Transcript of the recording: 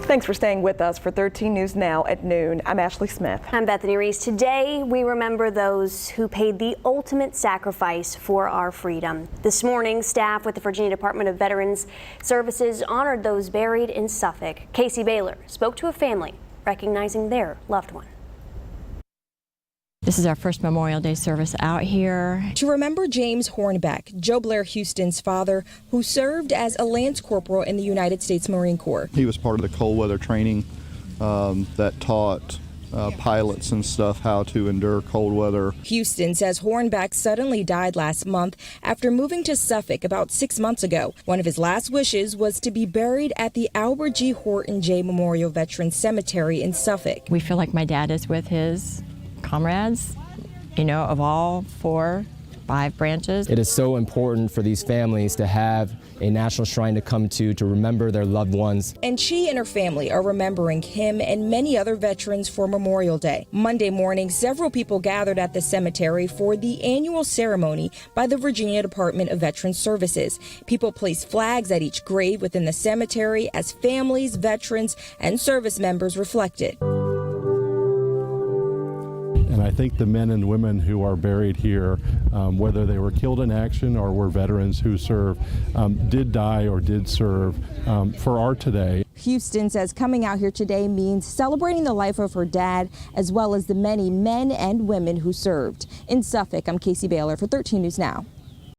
Thanks for staying with us for 13 News Now at noon. I'm Ashley Smith. I'm Bethany Reese. Today, we remember those who paid the ultimate sacrifice for our freedom. This morning, staff with the Virginia Department of Veterans Services honored those buried in Suffolk. Casey Baylor spoke to a family recognizing their loved one. This is our first Memorial Day service out here. To remember James Hornbeck, Joe Blair Houston's father, who served as a Lance Corporal in the United States Marine Corps. He was part of the cold weather training that taught pilots and stuff how to endure cold weather. Houston says Hornbeck suddenly died last month after moving to Suffolk about 6 months ago. One of his last wishes was to be buried at the Albert G. Horton J. Memorial Veterans Cemetery in Suffolk. We feel like my dad is with his comrades, of all 4, 5 branches. It is so important for these families to have a national shrine to come to remember their loved ones. And she and her family are remembering him and many other veterans for Memorial Day. Monday morning, several people gathered at the cemetery for the annual ceremony by the Virginia Department of Veterans Services. People placed flags at each grave within the cemetery as families, veterans, and service members reflected. And I think the men and women who are buried here, whether they were killed in action or were veterans who served, did die or did serve for our today. Houston says coming out here today means celebrating the life of her dad, as well as the many men and women who served. In Suffolk, I'm Casey Baylor for 13 News Now.